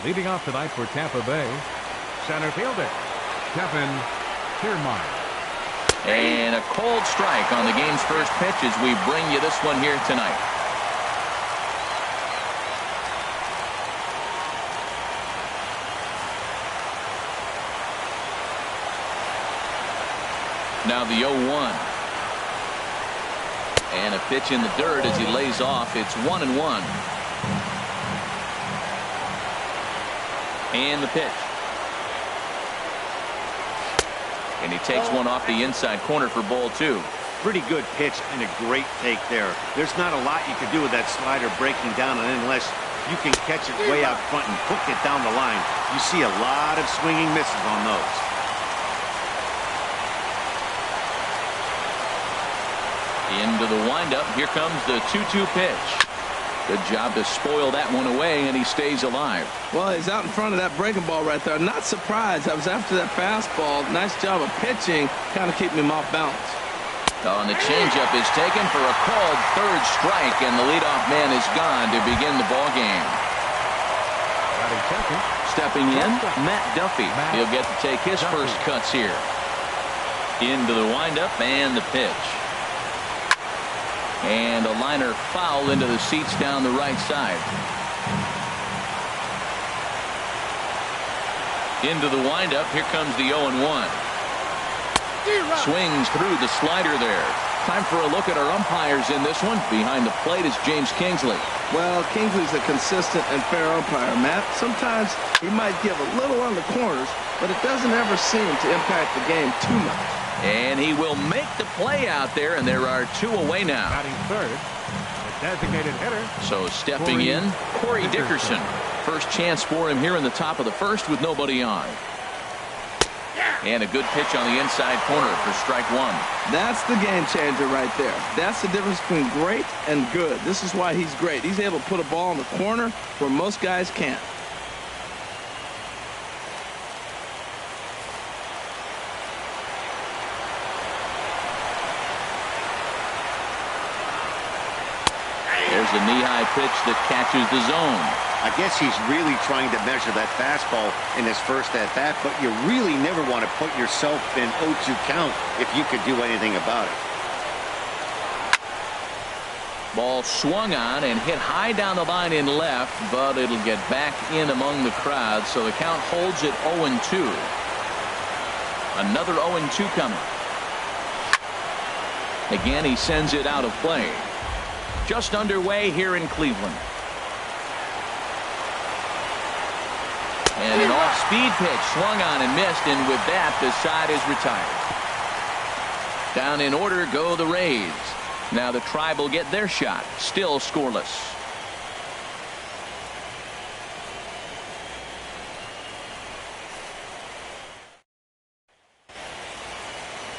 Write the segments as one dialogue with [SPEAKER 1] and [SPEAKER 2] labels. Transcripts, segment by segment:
[SPEAKER 1] Leading off tonight for Tampa Bay, center fielder Kevin Kiermaier.
[SPEAKER 2] And a cold strike on the game's first pitch as we bring you this one here tonight. Now the 0-1. And a pitch in the dirt as he lays off. It's 1-1. And the pitch. And he takes one off the inside corner for ball 2.
[SPEAKER 3] Pretty good pitch and a great take there. There's not a lot you can do with that slider breaking down, and unless you can catch it way out front and hook it down the line, you see a lot of swinging misses on those.
[SPEAKER 2] Into the windup. Here comes the 2-2 pitch. Good job to spoil that one away, and he stays alive.
[SPEAKER 4] Well, he's out in front of that breaking ball right there. Not surprised. I was after that fastball. Nice job of pitching, kind of keeping him off balance.
[SPEAKER 2] Oh, and the changeup is taken for a called third strike, and the leadoff man is gone to begin the ball game. Stepping in, Matt Duffy. He'll get to take his first cuts here. Into the windup and the pitch. And a liner foul into the seats down the right side. Into the windup. Here comes the 0-1. Swings through the slider there. Time for a look at our umpires in this one. Behind the plate is James Kingsley.
[SPEAKER 4] Well, Kingsley's a consistent and fair umpire, Matt. Sometimes he might give a little on the corners, but it doesn't ever seem to impact the game too much.
[SPEAKER 2] And he will make the play out there, and there are 2 away now.
[SPEAKER 1] Batting third, the designated hitter.
[SPEAKER 2] So stepping in, Corey Dickerson. First chance for him here in the top of the first with nobody on. And a good pitch on the inside corner for strike 1.
[SPEAKER 4] That's the game changer right there. That's the difference between great and good. This is why he's great. He's able to put a ball in the corner where most guys can't.
[SPEAKER 2] There's a knee-high pitch that catches the zone.
[SPEAKER 3] I guess he's really trying to measure that fastball in his first at-bat, but you really never want to put yourself in 0-2 count if you could do anything about it.
[SPEAKER 2] Ball swung on and hit high down the line in left, but it'll get back in among the crowd, so the count holds at 0-2. Another 0-2 coming. Again, he sends it out of play. Just underway here in Cleveland. And an off-speed pitch swung on and missed, and with that, the side is retired. Down in order go the Rays. Now the Tribe will get their shot. Still scoreless.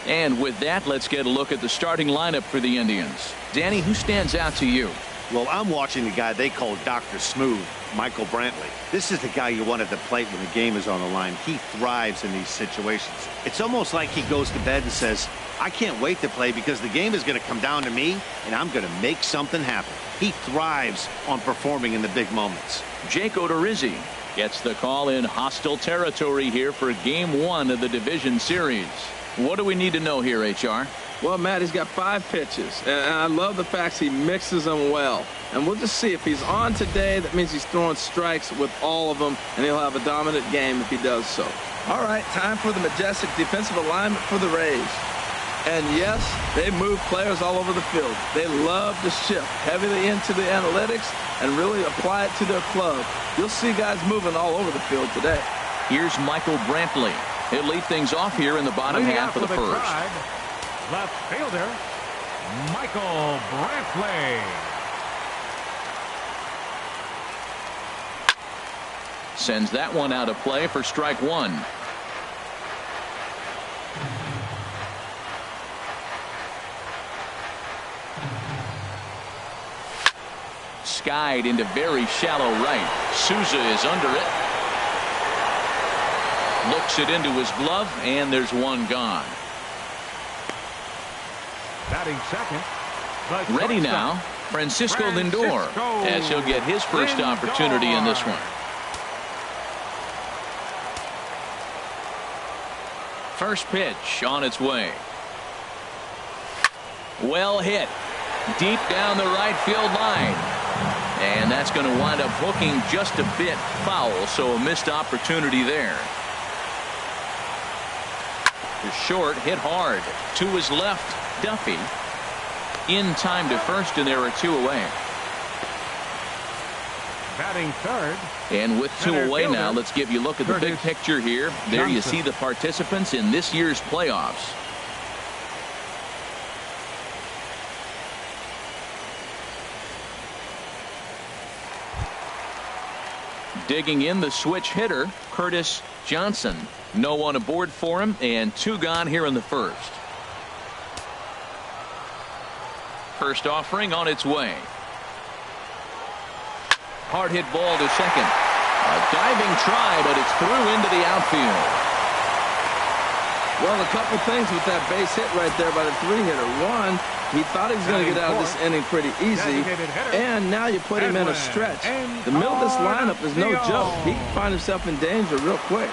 [SPEAKER 2] And with that, let's get a look at the starting lineup for the Indians. Danny, who stands out to you?
[SPEAKER 3] Well, I'm watching the guy they call Dr. Smooth, Michael Brantley. This is the guy you want at the plate when the game is on the line. He thrives in these situations. It's almost like he goes to bed and says, I can't wait to play because the game is going to come down to me and I'm going to make something happen. He thrives on performing in the big moments.
[SPEAKER 2] Jake Odorizzi gets the call in hostile territory here for Game 1 of the Division Series. What do we need to know here, HR?
[SPEAKER 4] Well, Matt, he's got 5 pitches, and I love the fact he mixes them well. And we'll just see if he's on today. That means he's throwing strikes with all of them, and he'll have a dominant game if he does so. All right, time for the majestic defensive alignment for the Rays. And yes, they move players all over the field. They love to shift heavily into the analytics and really apply it to their club. You'll see guys moving all over the field today.
[SPEAKER 2] Here's Michael Brantley. He'll lead things off here in the bottom half of the first.
[SPEAKER 1] Tribe, left fielder Michael Brantley.
[SPEAKER 2] Sends that one out of play for strike 1. Skied into very shallow right. Souza is under it. Looks it into his glove, and there's one gone.
[SPEAKER 1] Batting second.
[SPEAKER 2] Ready now, Francisco Lindor, as he'll get his first opportunity in this one. First pitch on its way. Well hit. Deep down the right field line. And that's going to wind up hooking just a bit foul, so a missed opportunity there. The short hit hard. To his left, Duffy. In time to first, and there are 2 away.
[SPEAKER 1] Batting third.
[SPEAKER 2] And with 2
[SPEAKER 1] Center
[SPEAKER 2] away
[SPEAKER 1] fielder,
[SPEAKER 2] now, let's give you a look at the big picture here. There you see the participants in this year's playoffs. Digging in the switch hitter, Curtis Johnson. No one aboard for him, and 2 gone here in the first. First offering on its way. Hard hit ball to second. A diving try, but it's through into the outfield.
[SPEAKER 4] Well, a couple things with that base hit right there by the 3-hitter. One, he thought he was going to get out of this inning pretty easy, and now you put him in a stretch. The middle of this lineup is no joke. He can find himself in danger real quick.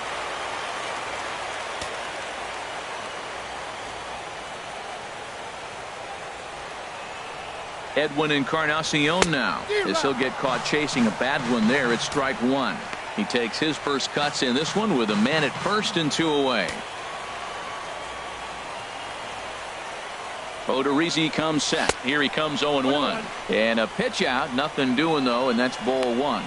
[SPEAKER 2] Edwin Encarnacion now, as he'll get caught chasing a bad one there at strike 1. He takes his first cuts in this one with a man at first and 2 away. Odorizzi comes set. Here he comes 0-1. And a pitch out. Nothing doing, though, and that's ball 1.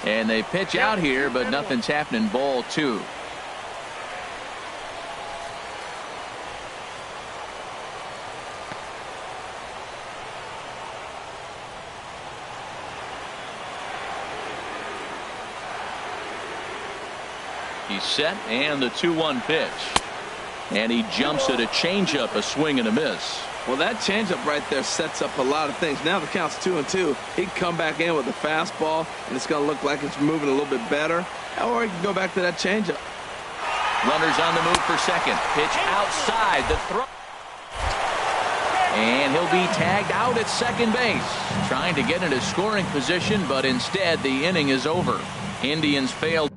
[SPEAKER 2] And they pitch out here, but nothing's happening. Ball 2. He's set, and the 2-1 pitch. And he jumps at a changeup, a swing and a miss.
[SPEAKER 4] Well, that changeup right there sets up a lot of things. Now the count's 2-2. He can come back in with a fastball, and it's going to look like it's moving a little bit better. Or he can go back to that changeup.
[SPEAKER 2] Runners on the move for second. Pitch outside the throw. And he'll be tagged out at second base. Trying to get into scoring position, but instead the inning is over. Indians failed.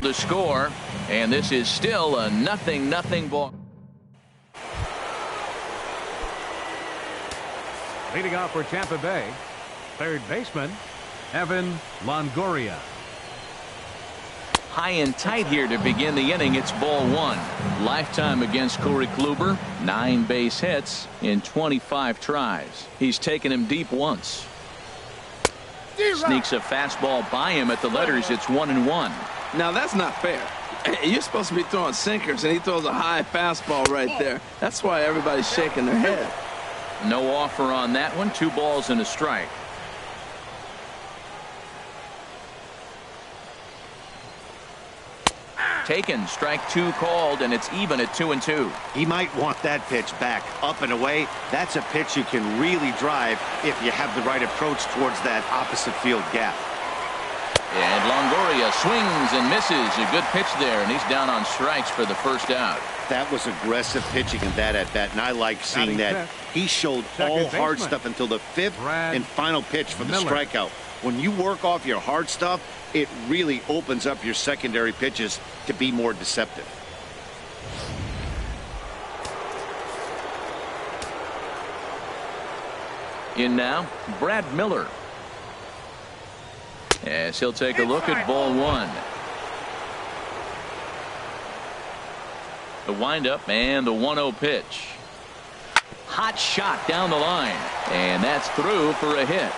[SPEAKER 2] The score, and this is still a 0-0 ball.
[SPEAKER 1] Leading off for Tampa Bay, third baseman Evan Longoria.
[SPEAKER 2] High and tight here to begin the inning. It's ball 1. Lifetime against Corey Kluber. 9 base hits in 25 tries. He's taken him deep once. Sneaks a fastball by him at the letters. It's 1-1.
[SPEAKER 4] Now that's not fair. You're supposed to be throwing sinkers, and he throws a high fastball right there. That's why everybody's shaking their head.
[SPEAKER 2] No offer on that one. 2 balls and a strike. Taken. Strike 2 called, and it's even at 2-2.
[SPEAKER 3] He might want that pitch back. Up and away, that's a pitch you can really drive if you have the right approach towards that opposite field gap.
[SPEAKER 2] And Longoria swings and misses. A good pitch there, and he's down on strikes for the first out.
[SPEAKER 3] That was aggressive pitching in that at bat, and I like seeing that. He showed all hard stuff until the 5th and final pitch for the strikeout. When you work off your hard stuff, it really opens up your secondary pitches to be more deceptive.
[SPEAKER 2] In now, Brad Miller. As he'll take a look at ball 1. The windup and the 1-0 pitch. Hot shot down the line, and that's through for a hit.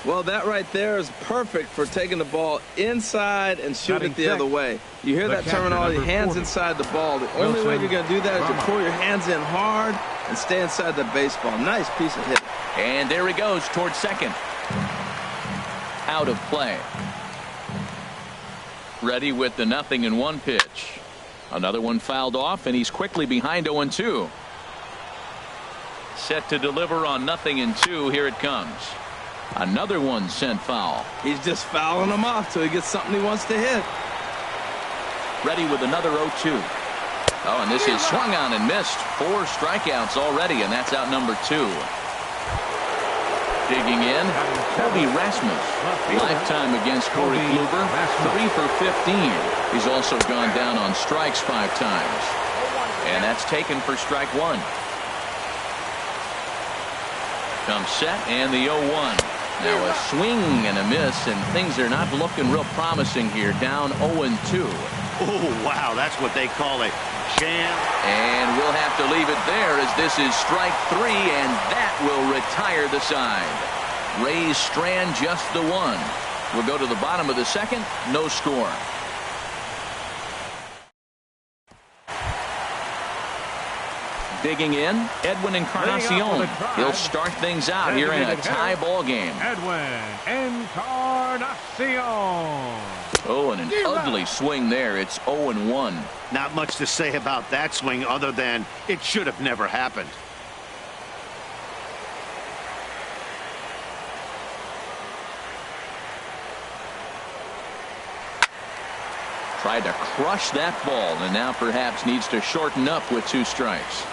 [SPEAKER 4] Well, that right there is perfect for taking the ball inside and shooting it the other way. You hear that terminology, hands inside the ball. The only way you're going to do that is to pull your hands in hard and stay inside the baseball. Nice piece of hit.
[SPEAKER 2] And there he goes towards second. Out of play. Ready with the 0-1 pitch. Another one fouled off, and he's quickly behind 0-2. Set to deliver on 0-2. Here it comes. Another one sent foul.
[SPEAKER 4] He's just fouling them off till he gets something he wants to hit.
[SPEAKER 2] Ready with another 0-2. Oh, and this is swung on and missed. 4 strikeouts already, and that's out number 2. Digging in, Kobe Rasmus. Lifetime against Corey Kluber, 3 for 15. He's also gone down on strikes 5 times. And that's taken for strike 1. Comes set, and the 0-1. Now a swing and a miss, and things are not looking real promising here. Down 0-2.
[SPEAKER 3] Oh, wow, that's what they call a jam.
[SPEAKER 2] And we'll have to leave it there as this is strike 3, and that will retire the side. Rays strand just the 1. We'll go to the bottom of the 2nd. No score. Digging in, Edwin Encarnacion. He'll start things out here in a tie ball game.
[SPEAKER 1] Edwin Encarnacion.
[SPEAKER 2] Oh, and an ugly swing there. It's 0-1.
[SPEAKER 3] Not much to say about that swing other than it should have never happened.
[SPEAKER 2] Tried to crush that ball, and now perhaps needs to shorten up with 2 strikes.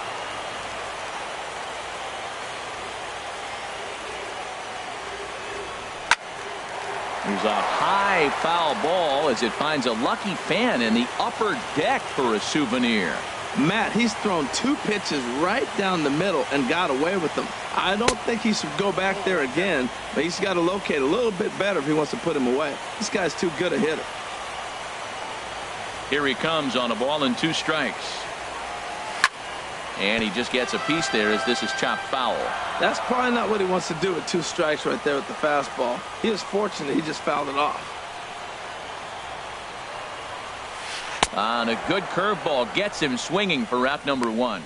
[SPEAKER 2] Here's a high foul ball as it finds a lucky fan in the upper deck for a souvenir.
[SPEAKER 4] Matt, he's thrown 2 pitches right down the middle and got away with them. I don't think he should go back there again, but he's got to locate a little bit better if he wants to put him away. This guy's too good a hitter.
[SPEAKER 2] Here he comes on a ball and 2 strikes. And he just gets a piece there as this is chopped foul.
[SPEAKER 4] That's probably not what he wants to do with 2 strikes right there with the fastball. He is fortunate he just fouled it off.
[SPEAKER 2] On a good curveball gets him swinging for out number 1.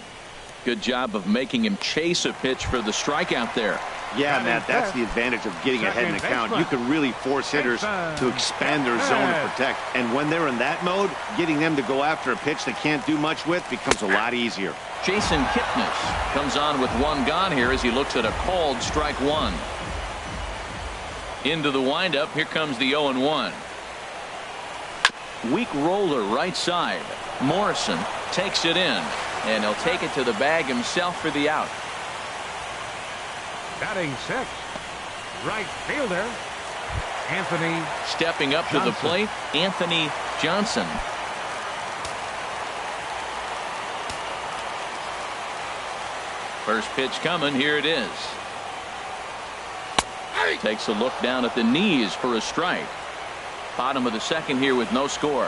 [SPEAKER 2] Good job of making him chase a pitch for the strikeout there.
[SPEAKER 3] Yeah, Matt, that's the advantage of getting ahead in the count. You can really force hitters to expand their zone to protect. And when they're in that mode, getting them to go after a pitch they can't do much with becomes a lot easier.
[SPEAKER 2] Jason Kipnis comes on with 1 gone here as he looks at a called strike 1. Into the windup. Here comes the 0-1. Weak roller right side. Morrison takes it in, and he'll take it to the bag himself for the out.
[SPEAKER 1] Batting 6th, right fielder, Anthony.
[SPEAKER 2] Stepping up to the plate, Anthony Johnson. First pitch coming. Here it is. Takes a look down at the knees for a strike. Bottom of the 2nd here with no score.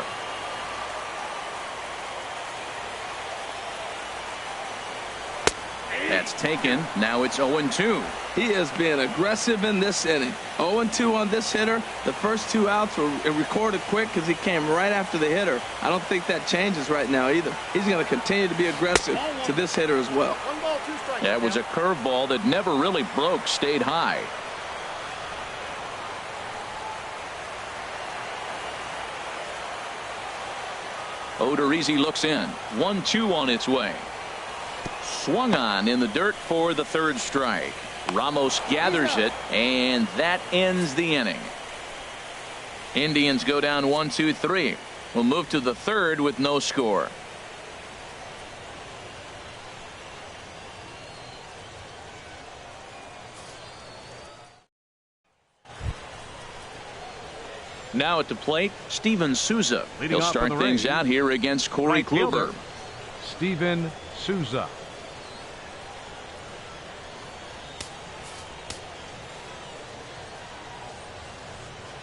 [SPEAKER 2] That's taken. Now it's 0-2.
[SPEAKER 4] He is being aggressive in this inning. 0-2 on this hitter. The first 2 outs were recorded quick because he came right after the hitter. I don't think that changes right now either. He's going to continue to be aggressive to this hitter as well.
[SPEAKER 2] That was a curveball that never really broke, stayed high. Odorizzi looks in. 1-2 on its way. Swung on in the dirt for the 3rd strike. Ramos gathers it, and that ends the inning. Indians go down 1-2-3. We'll move to the 3rd with no score. Now at the plate, Steven Souza. He'll start things out here against Corey Kluber.
[SPEAKER 1] Steven Souza.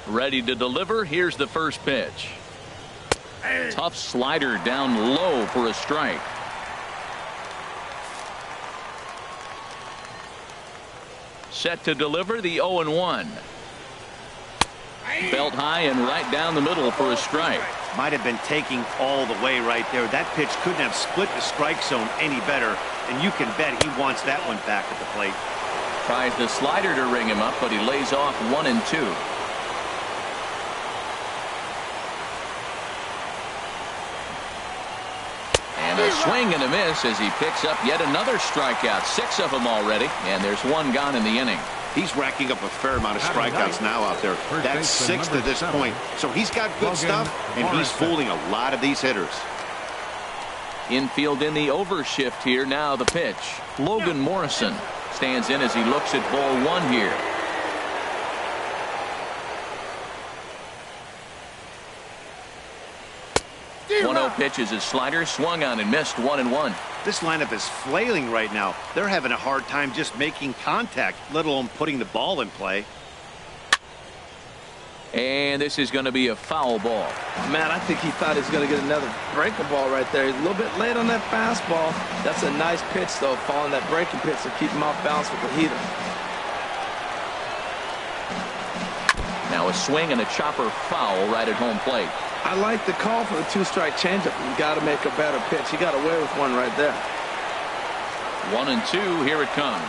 [SPEAKER 2] Ready to deliver. Here's the first pitch. Tough slider down low for a strike. Set to deliver the 0-1. Belt high and right down the middle for a strike.
[SPEAKER 3] Might have been taking all the way right there. That pitch couldn't have split the strike zone any better, and you can bet he wants that one back at the plate.
[SPEAKER 2] Tries the slider to ring him up, but he lays off 1-2. A swing and a miss as he picks up yet another strikeout. 6 of them already, and there's 1 gone in the inning.
[SPEAKER 3] He's racking up a fair amount of strikeouts now out there. That's 6 to this point. So he's got good stuff, and he's fooling a lot of these hitters.
[SPEAKER 2] Infield in the overshift here. Now the pitch. Logan Morrison stands in as he looks at ball 1 here. One-0 pitch is his slider, swung on and missed. 1-1.
[SPEAKER 3] This lineup is flailing right now. They're having a hard time just making contact, let alone putting the ball in play.
[SPEAKER 2] And this is going to be a foul ball.
[SPEAKER 4] Man, I think he thought he was going to get another breaking ball right there. He's a little bit late on that fastball. That's a nice pitch, though, following that breaking pitch to keep him off balance with the heater.
[SPEAKER 2] Now a swing and a chopper foul right at home plate.
[SPEAKER 4] I like the call for the 2-strike changeup. You got to make a better pitch. He got away with one right there.
[SPEAKER 2] 1-2. Here it comes.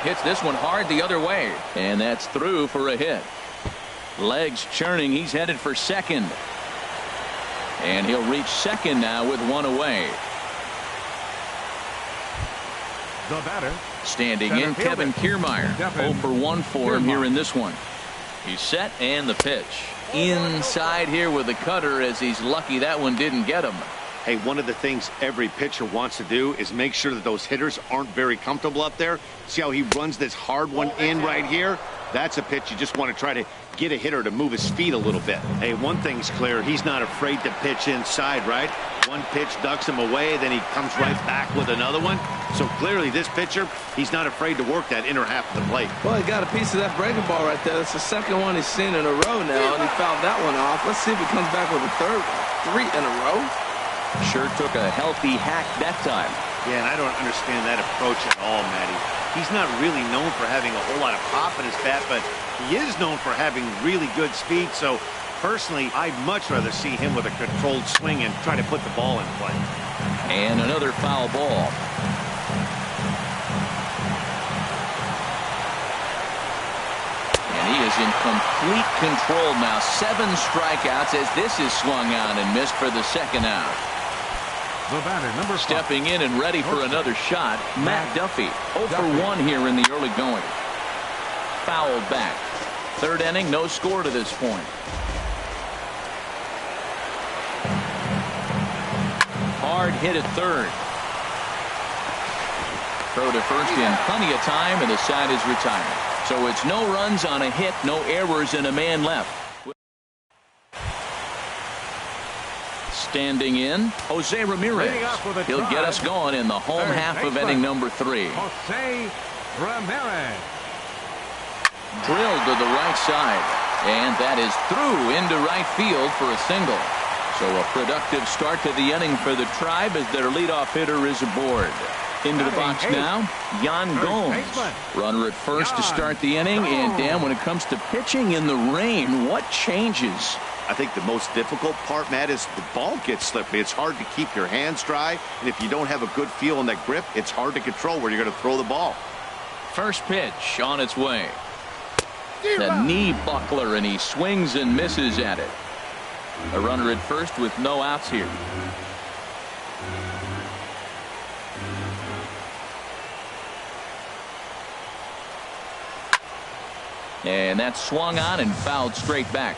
[SPEAKER 2] Hits this one hard the other way, and that's through for a hit. Legs churning. He's headed for second, and he'll reach second now with 1 away.
[SPEAKER 1] The batter,
[SPEAKER 2] standing in, Kevin Kiermaier. 0 for 1 for him here in this one. He's set, and the pitch. Inside here with the cutter, as he's lucky that one didn't get him.
[SPEAKER 3] Hey, one of the things every pitcher wants to do is make sure that those hitters aren't very comfortable up there. See how he runs this hard one in right here? That's a pitch you just want to try to get a hitter to move his feet a little bit. Hey, one thing's clear. He's not afraid to pitch inside, right? One pitch ducks him away, then he comes right back with another one. So clearly this pitcher, he's not afraid to work that inner half of the plate.
[SPEAKER 4] Well, he got a piece of that breaking ball right there. That's the second one he's seen in a row now, and he fouled that one off. Let's see if he comes back with a third one. 3 in a row.
[SPEAKER 2] Sure took a healthy hack that time.
[SPEAKER 3] Yeah, and I don't understand that approach at all, Matty. He's not really known for having a whole lot of pop in his bat, but he is known for having really good speed. So personally, I'd much rather see him with a controlled swing and try to put the ball in play.
[SPEAKER 2] And another foul ball. And he is in complete control now. 7 strikeouts as this is swung on and missed for the second out.
[SPEAKER 1] The batter, number 5.
[SPEAKER 2] Stepping in and ready for another shot, Matt Duffy. 0 for 1 here in the early going. Fouled back. 3rd inning, no score to this point. Hard hit at 3rd. Throw to first in plenty of time, and the side is retired. So it's no runs on a hit, no errors, and a man left. Standing in, Jose Ramirez. He'll get us going in the home half of inning number 3.
[SPEAKER 1] Jose Ramirez.
[SPEAKER 2] Drilled to the right side, and that is through into right field for a single. So a productive start to the inning for the Tribe as their leadoff hitter is aboard. Into the box now, Yan Gomes. Runner at first to start the inning, and Dan, when it comes to pitching in the rain, what changes?
[SPEAKER 3] I think the most difficult part, Matt, is the ball gets slippery. It's hard to keep your hands dry, and if you don't have a good feel on that grip, it's hard to control where you're going to throw the ball.
[SPEAKER 2] First pitch on its way. The knee buckler, and he swings and misses at it. A runner at first with no outs here. And that's swung on and fouled straight back.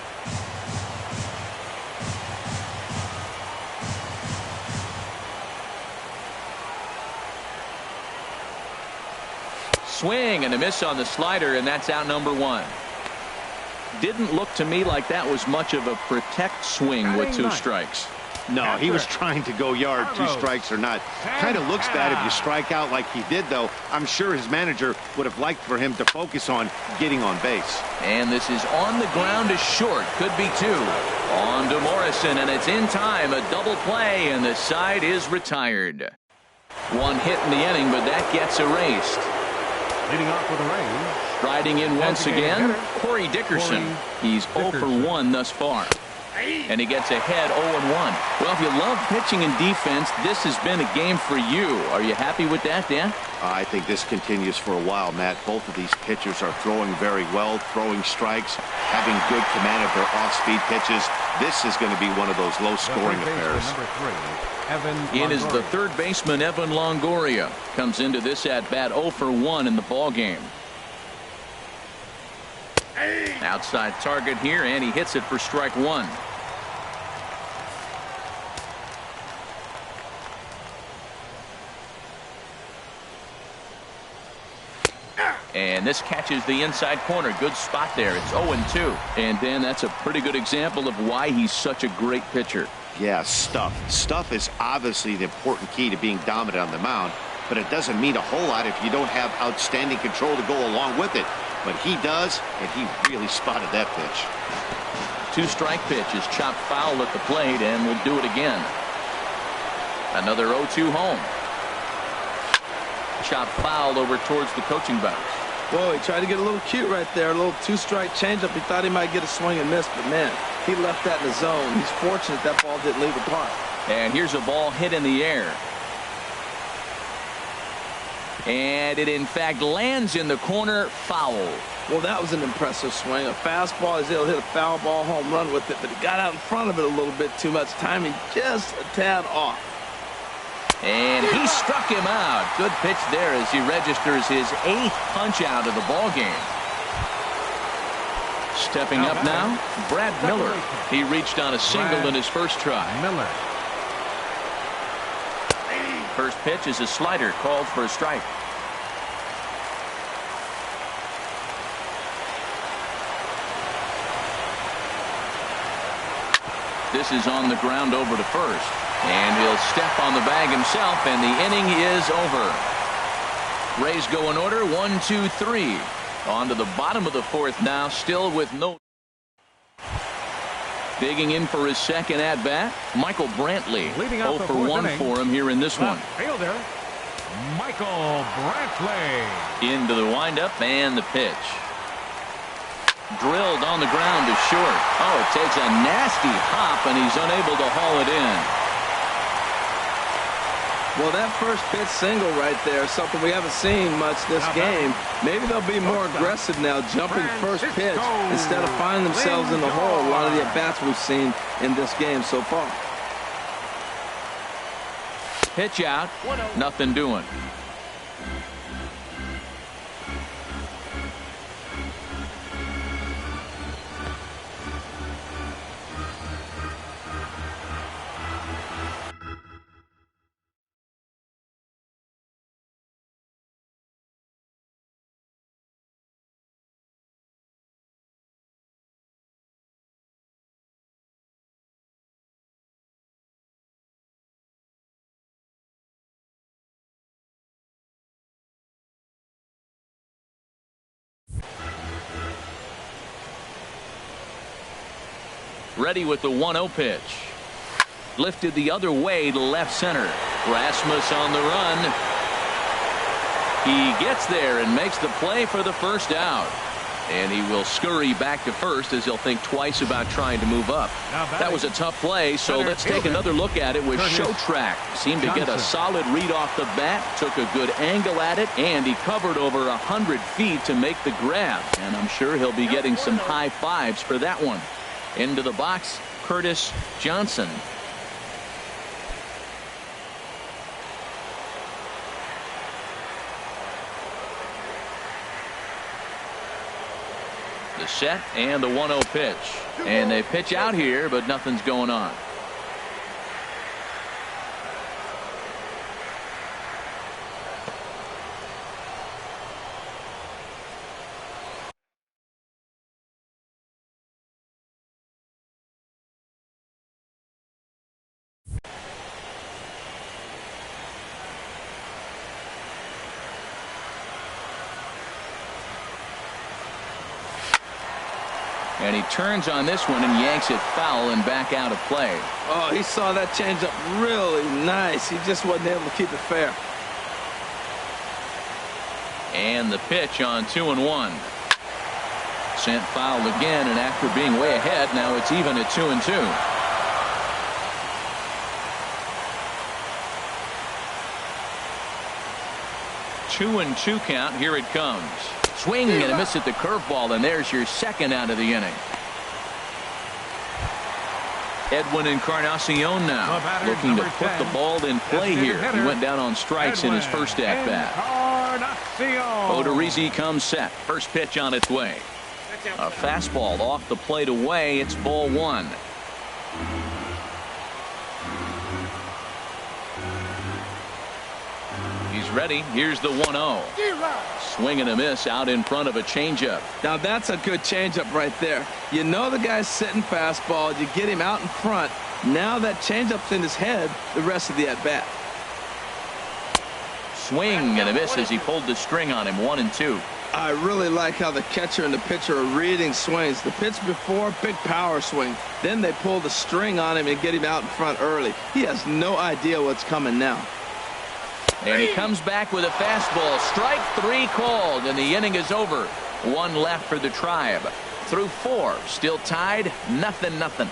[SPEAKER 2] Swing and a miss on the slider, and that's out number 1. Didn't look to me like that was much of a protect swing with 2 strikes.
[SPEAKER 3] No, he was trying to go yard, 2 strikes or not. Kind of looks bad if you strike out like he did, though. I'm sure his manager would have liked for him to focus on getting on base.
[SPEAKER 2] And this is on the ground to short. Could be 2. On to Morrison, and it's in time. A double play, and the side is retired. 1 hit in the inning, but that gets erased.
[SPEAKER 1] Leading off with the Rays.
[SPEAKER 2] Riding in once again, Corey Dickerson. He's 0 for 1 thus far. And he gets ahead 0-1. Well, if you love pitching and defense, this has been a game for you. Are you happy with that, Dan?
[SPEAKER 3] I think this continues for a while, Matt. Both of these pitchers are throwing very well, throwing strikes, having good command of their off-speed pitches. This is going to be one of those low-scoring affairs.
[SPEAKER 1] It
[SPEAKER 2] is the third baseman, Evan Longoria. Comes into this at-bat 0 for 1 in the ball game. Outside target here, and he hits it for strike 1. And this catches the inside corner. Good spot there. It's 0-2. And Dan, that's a pretty good example of why he's such a great pitcher.
[SPEAKER 3] Yeah, stuff. Stuff is obviously the important key to being dominant on the mound, but it doesn't mean a whole lot if you don't have outstanding control to go along with it. But he does, and he really spotted that pitch.
[SPEAKER 2] 2-strike pitch is chopped foul at the plate, and we'll do it again. Another 0-2 home. Chopped foul over towards the coaching box.
[SPEAKER 4] Whoa, he tried to get a little cute right there. A little 2-strike changeup. He thought he might get a swing and miss, but man, he left that in the zone. He's fortunate that ball didn't leave the park.
[SPEAKER 2] And here's a ball hit in the air. And it, in fact, lands in the corner. Foul.
[SPEAKER 4] Well, that was an impressive swing. A fastball, is able to hit a foul ball home run with it, but he got out in front of it a little bit too much. Timing just a tad off.
[SPEAKER 2] And he struck him out. Good pitch there as he registers his 8th punch out of the ball game. Stepping up now, Brad Miller. He reached on a single in his first try.
[SPEAKER 1] Miller.
[SPEAKER 2] First pitch is a slider called for a strike. This is on the ground over to first. And he'll step on the bag himself, and the inning is over. Rays go in order, 1, 2, 3. On to the bottom of the 4th now, still with no. Digging in for his second at-bat, Michael Brantley. 0 for 1 for him here in this one.
[SPEAKER 1] Fielder, Michael Brantley.
[SPEAKER 2] Into the windup and the pitch. Drilled on the ground to short. Oh, it takes a nasty hop, and he's unable to haul it in.
[SPEAKER 4] Well, that first pitch single right there, something we haven't seen much this game. Maybe they'll be more aggressive now, jumping first pitch instead of finding themselves in the hole. A lot of the at-bats we've seen in this game so far.
[SPEAKER 2] Pitch out, nothing doing. Ready with the 1-0 pitch. Lifted the other way to left center. Rasmus on the run. He gets there and makes the play for the first out. And he will scurry back to first as he'll think twice about trying to move up. That was a tough play, so let's take another look at it with Show Track. Seemed to get a solid read off the bat, took a good angle at it, and he covered over 100 feet to make the grab. And I'm sure he'll be getting some high fives for that one. Into the box, Curtis Johnson. The set and the 1-0 pitch. And they pitch out here, but nothing's going on. And he turns on this one and yanks it foul and back out of play.
[SPEAKER 4] Oh, he saw that changeup really nice. He just wasn't able to keep it fair.
[SPEAKER 2] And the pitch on 2-1. Sent foul again, and after being way ahead, now it's even at 2-2. 2-2 count. Here it comes. Swing and a miss at the curveball, and there's your second out of the inning. Edwin Encarnacion now looking to put the ball in play here. He went down on strikes in his first at bat. Odorizzi comes set. First pitch on its way. A fastball off the plate away. It's ball one. He's ready. Here's the 1-0. Swing and a miss out in front of a changeup.
[SPEAKER 4] Now that's a good changeup right there. You know the guy's sitting fastball. You get him out in front. Now that changeup's in his head the rest of the at-bat.
[SPEAKER 2] Swing and a miss as he pulled the string on him. 1-2.
[SPEAKER 4] I really like how the catcher and the pitcher are reading swings. The pitch before, big power swing. Then they pull the string on him and get him out in front early. He has no idea what's coming now.
[SPEAKER 2] And he comes back with a fastball. Strike three called, and the inning is over. One left for the Tribe. Through four, still tied, 0-0.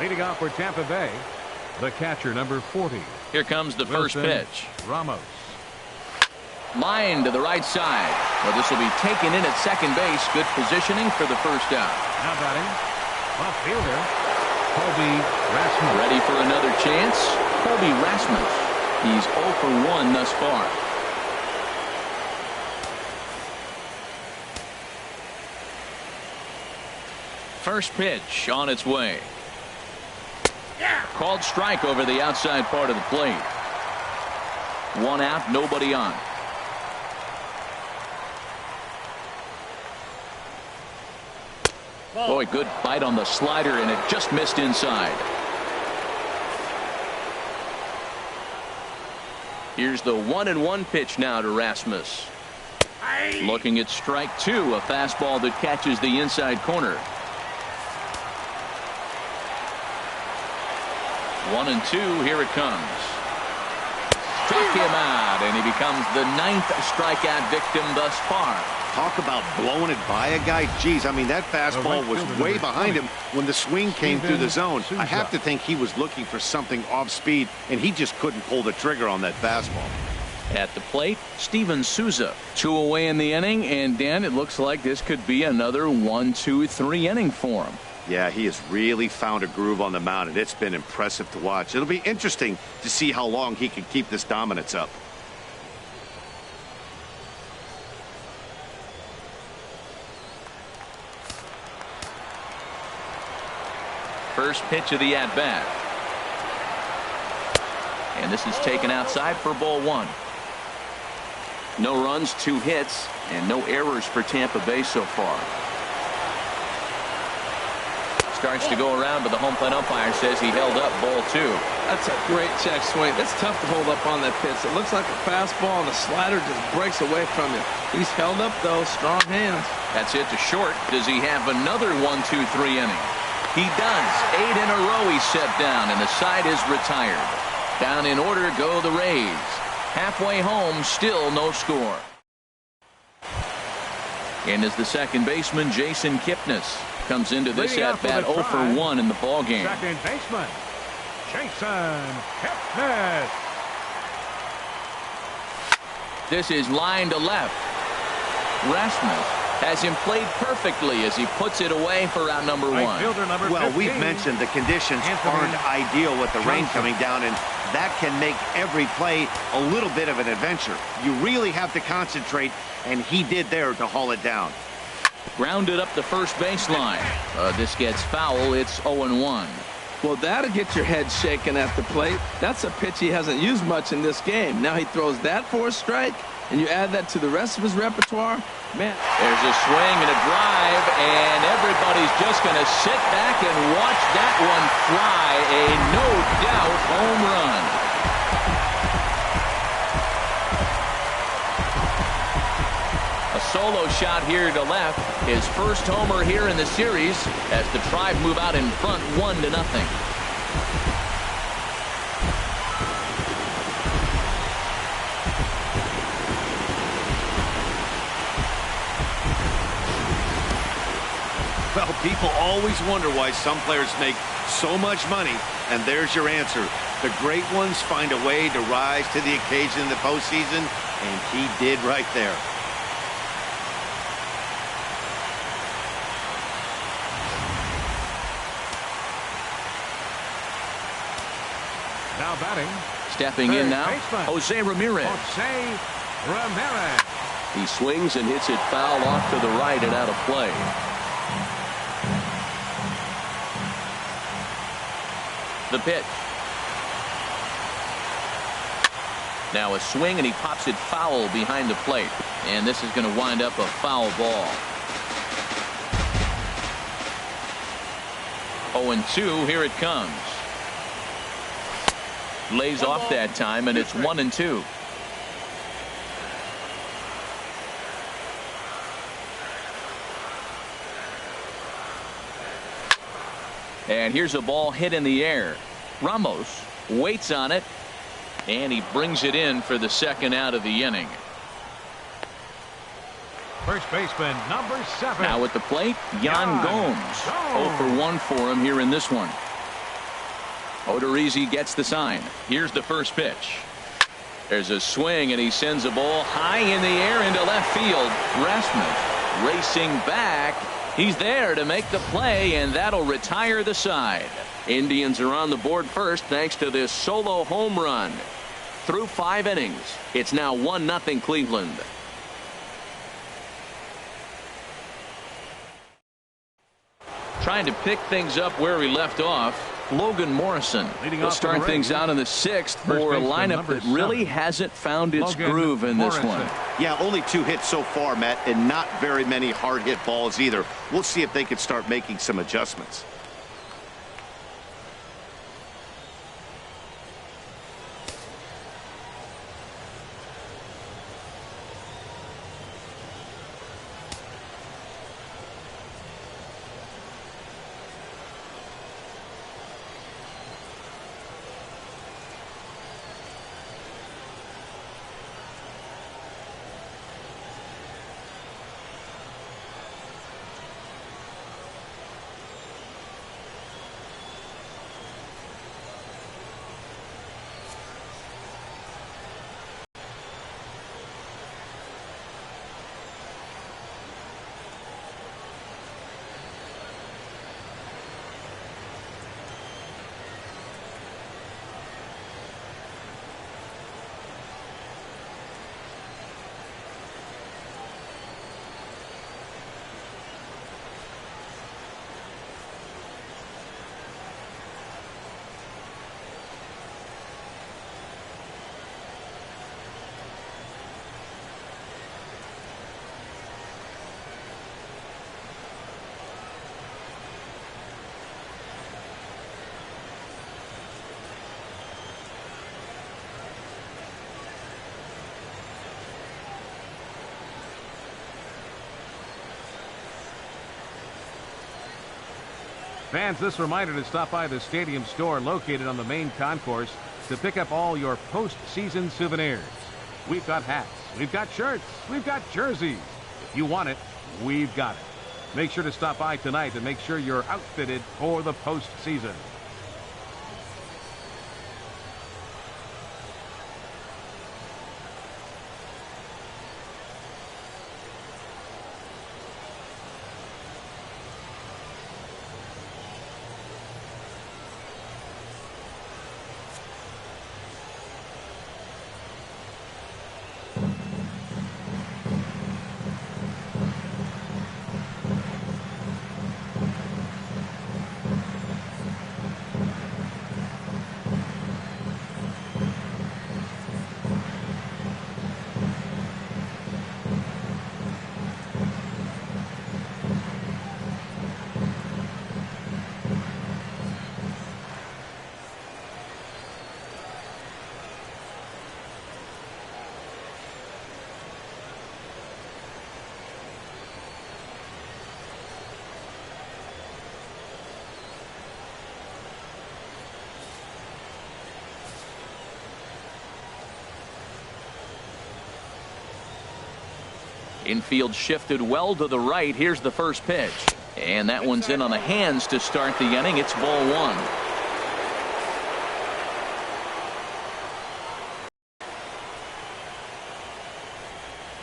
[SPEAKER 1] Leading off for Tampa Bay, the catcher, number 40.
[SPEAKER 2] Here comes the first
[SPEAKER 1] Wilson
[SPEAKER 2] pitch.
[SPEAKER 1] Ramos.
[SPEAKER 2] Line to the right side. Well, this will be taken in at second base. Good positioning for the first out.
[SPEAKER 1] Now batting, left fielder, Colby Rasmus.
[SPEAKER 2] Ready for another chance. Colby Rasmus. He's 0 for 1 thus far. First pitch on its way. Called strike over the outside part of the plate. 1 out, nobody on. Boy, good bite on the slider, and it just missed inside. Here's the 1-1 pitch now to Rasmus. Looking at strike 2, a fastball that catches the inside corner. 1-2, here it comes. Struck him out, and he becomes the 9th strikeout victim thus far.
[SPEAKER 3] Talk about blowing it by a guy. Geez, I mean, that fastball was way behind him when the swing came through the zone. I have to think he was looking for something off speed, and he just couldn't pull the trigger on that fastball.
[SPEAKER 2] At the plate, Steven Souza. 2 away in the inning, and Dan, it looks like this could be another 1-2-3 inning for him.
[SPEAKER 3] Yeah, he has really found a groove on the mound, and it's been impressive to watch. It'll be interesting to see how long he can keep this dominance up.
[SPEAKER 2] First pitch of the at-bat. And this is taken outside for ball 1. No runs, 2 hits, and no errors for Tampa Bay so far. Starts to go around, but the home plate umpire says he held up ball 2.
[SPEAKER 4] That's a great check swing. It's tough to hold up on that pitch. It looks like a fastball, and the slider just breaks away from him. He's held up, though. Strong hands.
[SPEAKER 2] That's it to short. Does he have another 1-2-3 inning? He does. 8 in a row he's set down, and the side is retired. Down in order go the Rays. Halfway home, still no score. And as the second baseman, Jason Kipnis, comes into this at-bat 0 for 1 in the ballgame.
[SPEAKER 1] Second baseman, Jason Kipnis.
[SPEAKER 2] This is line to left. Rasmus has him played perfectly as he puts it away for out number 1.
[SPEAKER 3] Well, we've mentioned the conditions aren't ideal with the rain coming down, and that can make every play a little bit of an adventure. You really have to concentrate, and he did there to haul it down.
[SPEAKER 2] Grounded up the first baseline. This gets foul. It's 0-1.
[SPEAKER 4] Well, that'll get your head shaken at the plate. That's a pitch he hasn't used much in this game. Now he throws that for a strike, and you add that to the rest of his repertoire. Man,
[SPEAKER 2] there's a swing and a drive, and everybody's just going to sit back and watch that one fly. A no-doubt home run. A solo shot here to left. His first homer here in the series as the Tribe move out in front 1-0.
[SPEAKER 3] Well, people always wonder why some players make so much money, and there's your answer. The great ones find a way to rise to the occasion in the postseason, and he did right there.
[SPEAKER 1] Now batting.
[SPEAKER 2] Stepping in now, Jose Ramirez.
[SPEAKER 1] Jose Ramirez.
[SPEAKER 2] He swings and hits it foul off to the right and out of play. The pitch. Now a swing, and he pops it foul behind the plate. And this is going to wind up a foul ball. 0-2, here it comes. Lays off that time, and it's 1-2. And here's a ball hit in the air. Ramos waits on it, and he brings it in for the second out of the inning.
[SPEAKER 1] First baseman, number 7.
[SPEAKER 2] Now at the plate, Yan Gomes. 0 for 1 for him here in this one. Odorizzi gets the sign. Here's the first pitch. There's a swing, and he sends a ball high in the air into left field. Gressman racing back. He's there to make the play, and that'll retire the side. Indians are on the board first thanks to this solo home run. Through 5 innings, it's now 1-0 Cleveland. Trying to pick things up where we left off. Logan Morrison will start things out in the 6th for a lineup that really hasn't found its groove in this one.
[SPEAKER 3] Yeah, only 2 hits so far, Matt, and not very many hard hit balls either. We'll see if they can start making some adjustments.
[SPEAKER 1] Fans, this reminder to stop by the stadium store located on the main concourse to pick up all your postseason souvenirs. We've got hats, we've got shirts, we've got jerseys. If you want it, we've got it. Make sure to stop by tonight to make sure you're outfitted for the postseason.
[SPEAKER 2] Infield shifted well to the right. Here's the first pitch. And that one's in on the hands to start the inning. It's ball 1.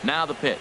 [SPEAKER 2] Now the pitch.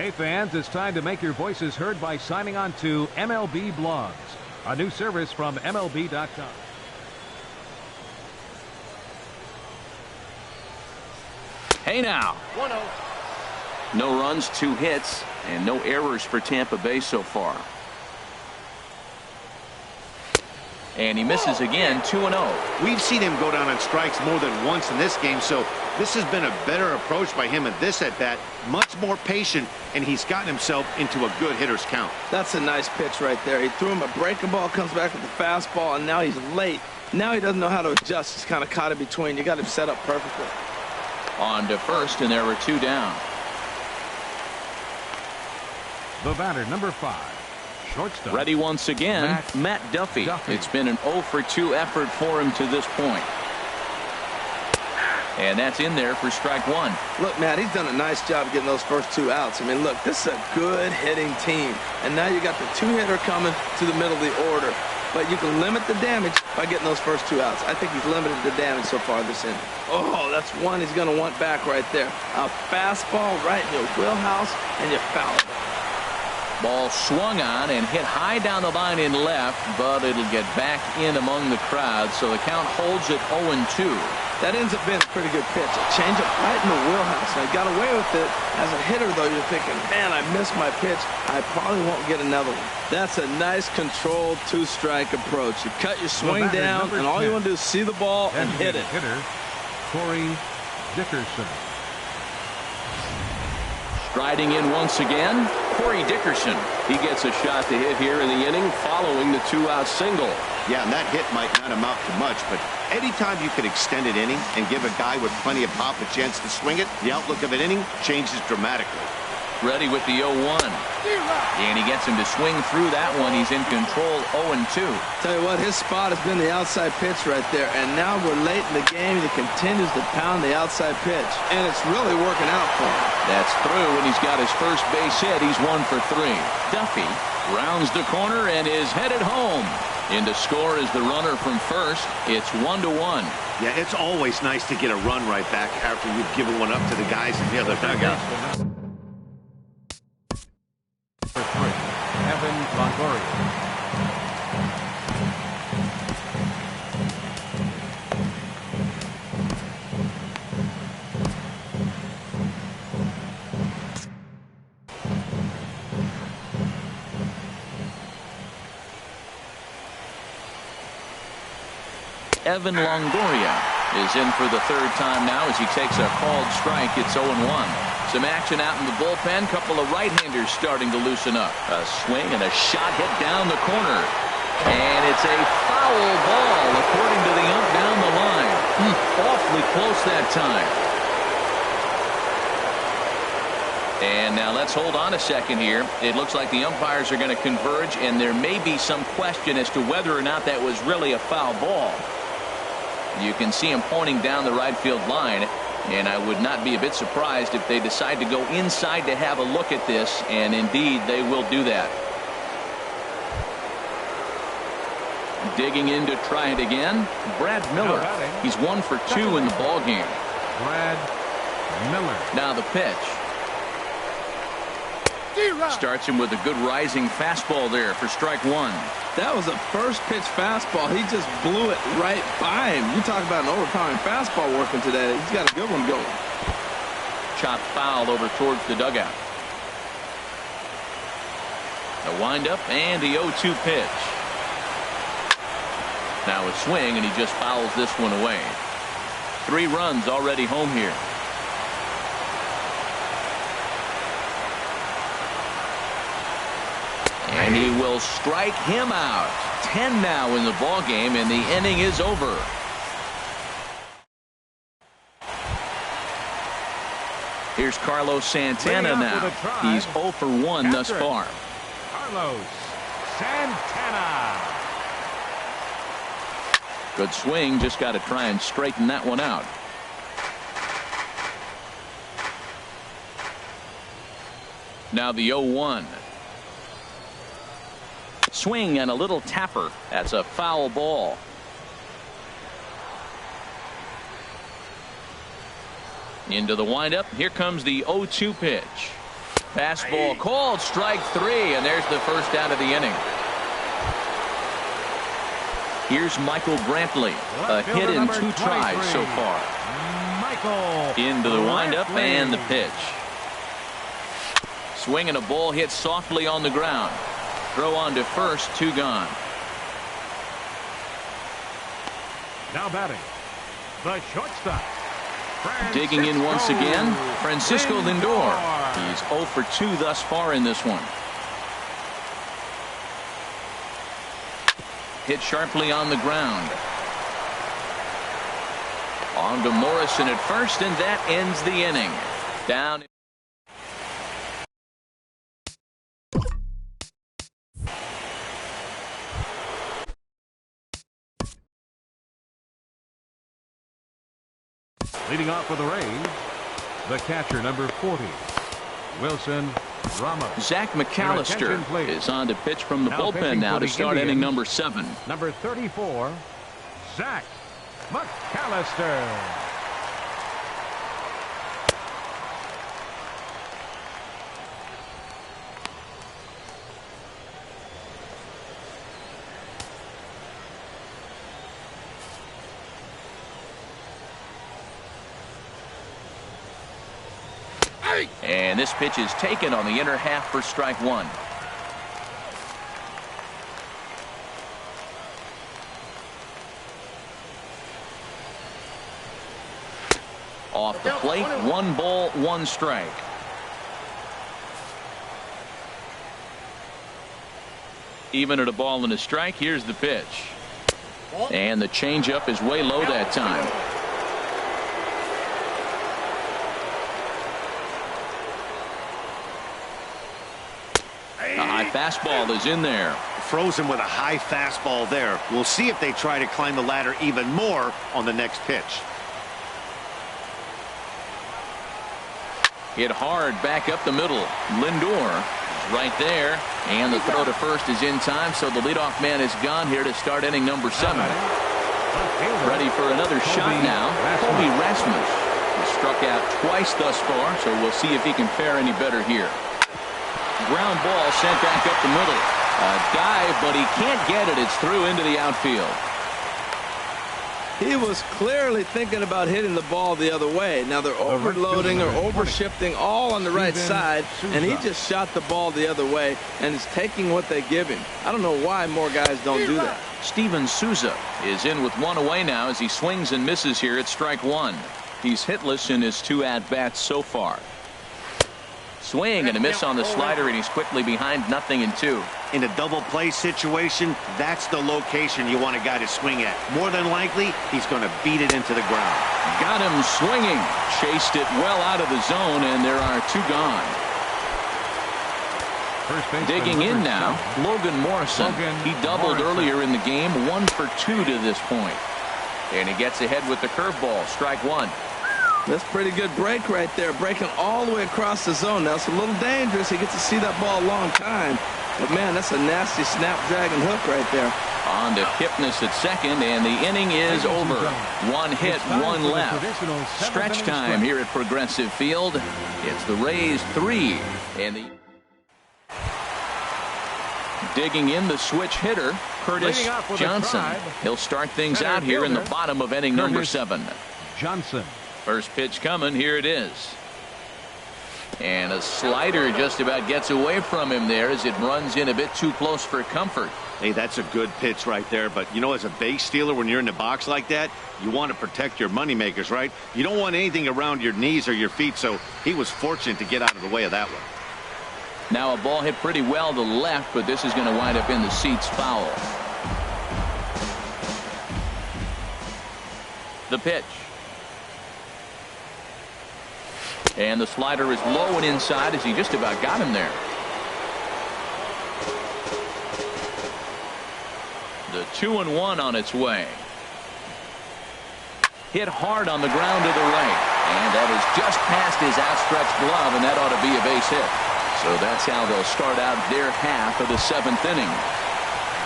[SPEAKER 1] Hey fans, it's time to make your voices heard by signing on to MLB Blogs, a new service from MLB.com.
[SPEAKER 2] Hey now.
[SPEAKER 3] 1-0.
[SPEAKER 2] No runs, 2 hits, and no errors for Tampa Bay so far. And he misses again, 2-0.
[SPEAKER 3] We've seen him go down on strikes more than once in this game, so this has been a better approach by him at this at-bat, much more patient, and he's gotten himself into a good hitter's count.
[SPEAKER 4] That's a nice pitch right there. He threw him a breaking ball, comes back with the fastball, and now he's late. Now he doesn't know how to adjust. He's kind of caught in between. You got him set up perfectly.
[SPEAKER 2] On to first, and there were 2 down.
[SPEAKER 1] The batter, number 5. Shortstop.
[SPEAKER 2] Ready once again, Matt Duffy. It's been an 0 for 2 effort for him to this point. And that's in there for strike 1.
[SPEAKER 4] Look, Matt, he's done a nice job getting those first 2 outs. I mean, look, this is a good hitting team. And now you got the 2-hitter coming to the middle of the order. But you can limit the damage by getting those first 2 outs. I think he's limited the damage so far this inning. Oh, that's one he's going to want back right there. A fastball right in your wheelhouse, and you foul it.
[SPEAKER 2] Ball swung on and hit high down the line in left, but it'll get back in among the crowd, so the count holds at 0-2.
[SPEAKER 4] That ends up being a pretty good pitch. A changeup right in the wheelhouse. And I got away with it. As a hitter, though, you're thinking, man, I missed my pitch. I probably won't get another one. That's a nice controlled 2-strike approach. You cut your swing down, and all you want to do is see the ball and hit it.
[SPEAKER 1] Hitter, Corey Dickerson.
[SPEAKER 2] Striding in once again, Corey Dickerson. He gets a shot to hit here in the inning following the 2-out single.
[SPEAKER 3] Yeah, and that hit might not amount to much, but anytime you can extend an inning and give a guy with plenty of pop a chance to swing it, the outlook of an inning changes dramatically.
[SPEAKER 2] Ready with the 0-1. And he gets him to swing through that one. He's in control, 0-2.
[SPEAKER 4] Tell you what, his spot has been the outside pitch right there. And now we're late in the game, and he continues to pound the outside pitch. And it's really working out for him.
[SPEAKER 2] That's through, and he's got his first base hit. He's 1 for 3. Duffy rounds the corner and is headed home. In to score is the runner from first. It's 1-1.
[SPEAKER 3] Yeah, it's always nice to get a run right back after you've given one up to the guys in the other dugout.
[SPEAKER 1] Evan Longoria.
[SPEAKER 2] Evan Longoria is in for the 3rd time now as he takes a called strike. It's 0-1. Some action out in the bullpen. Couple of right-handers starting to loosen up. A swing and a shot hit down the corner. And it's a foul ball according to the ump down the line. Awfully close that time. And now let's hold on a second here. It looks like the umpires are going to converge, and there may be some question as to whether or not that was really a foul ball. You can see him pointing down the right field line, and I would not be a bit surprised if they decide to go inside to have a look at this, and indeed they will do that. Digging in to try it again, Brad Miller. He's 1 for 2 in the ball game.
[SPEAKER 1] Brad Miller.
[SPEAKER 2] Now the pitch. Starts him with a good rising fastball there for strike 1.
[SPEAKER 4] That was a first pitch fastball. He just blew it right by him. You talk about an overpowering fastball working today. He's got a good one going.
[SPEAKER 2] Chopped foul over towards the dugout. The windup and the 0-2 pitch. Now a swing, and he just fouls this one away. 3 runs already home here. And he will strike him out. 10 now in the ball game, and the inning is over. Here's Carlos Santana now. He's 0 for 1 thus far.
[SPEAKER 1] Carlos Santana.
[SPEAKER 2] Good swing. Just got to try and straighten that one out. Now the 0-1. Swing and a little tapper. That's a foul ball. Into the windup. Here comes the 0-2 pitch. Fastball called, strike 3, and there's the first out of the inning. Here's Michael Brantley, a hit in 2 tries so far. Into the windup and the pitch. Swing and a ball hit softly on the ground. Throw on to first, 2 gone.
[SPEAKER 1] Now batting, the shortstop.
[SPEAKER 2] Digging in once again, Francisco Lindor. He's 0 for 2 thus far in this one. Hit sharply on the ground. On to Morrison at first, and that ends the inning. Down.
[SPEAKER 1] Leading off for the Rays, the catcher, number 40, Wilson Ramos.
[SPEAKER 2] Zach McAllister is on to pitch from the bullpen now to start inning number 7.
[SPEAKER 1] Number 34, Zach McAllister.
[SPEAKER 2] And this pitch is taken on the inner half for strike 1. Off the plate, 1 ball, 1 strike. Even at a ball and a strike, here's the pitch. And the changeup is way low that time. A high fastball is in there.
[SPEAKER 3] Frozen with a high fastball there. We'll see if they try to climb the ladder even more on the next pitch.
[SPEAKER 2] Hit hard back up the middle. Lindor is right there. And the throw to first is in time, so the leadoff man is gone here to start inning number 7. Ready for another shot now. Kobe Rasmus has struck out twice thus far, so we'll see if he can fare any better here. Ground ball sent back up the middle. A dive, but he can't get it. It's through into the outfield.
[SPEAKER 4] He was clearly thinking about hitting the ball the other way. Now they're overloading or overshifting all on the right side, and he just shot the ball the other way and is taking what they give him. I don't know why more guys don't do that.
[SPEAKER 2] Steven Souza is in with 1 away now as he swings and misses here at strike 1. He's hitless in his 2 at-bats so far. Swing and a miss on the slider, and he's quickly behind 0-2.
[SPEAKER 3] In a double play situation, that's the location you want a guy to swing at. More than likely, he's going to beat it into the ground.
[SPEAKER 2] Got him swinging. Chased it well out of the zone, and there are 2 gone. Digging in now, Logan Morrison. He doubled earlier in the game, 1 for 2 to this point. And he gets ahead with the curveball, strike 1.
[SPEAKER 4] That's pretty good break right there, breaking all the way across the zone. Now it's a little dangerous. He gets to see that ball a long time. But, man, that's a nasty snap-dragon hook right there.
[SPEAKER 2] On to Kipnis at second, and the inning is over. 1 hit, 1 left. Stretch time here at Progressive Field. It's the Rays 3. And the digging in the switch hitter, Curtis Johnson. He'll start things out here in the bottom of inning number 7.
[SPEAKER 1] Johnson.
[SPEAKER 2] First pitch coming. Here it is. And a slider just about gets away from him there as it runs in a bit too close for comfort.
[SPEAKER 3] Hey, that's a good pitch right there. But, you know, as a base stealer, when you're in the box like that, you want to protect your moneymakers, right? You don't want anything around your knees or your feet, so he was fortunate to get out of the way of that one.
[SPEAKER 2] Now a ball hit pretty well to the left, but this is going to wind up in the seats foul. The pitch. And the slider is low and inside as he just about got him there. The 2-1 on its way. Hit hard on the ground to the right. And that is just past his outstretched glove, and that ought to be a base hit. So that's how they'll start out their half of the 7th inning.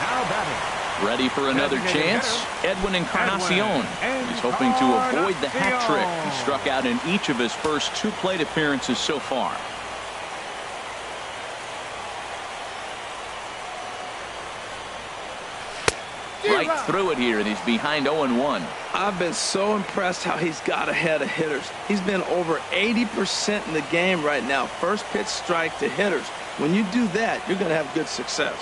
[SPEAKER 1] Now batting.
[SPEAKER 2] Ready for another chance? Edwin Encarnacion. He's hoping to avoid the hat trick. He struck out in each of his first 2 plate appearances so far. Right through it here, and he's behind 0-1.
[SPEAKER 4] I've been so impressed how he's got ahead of hitters. He's been over 80% in the game right now. First pitch strike to hitters. When you do that, you're going to have good success.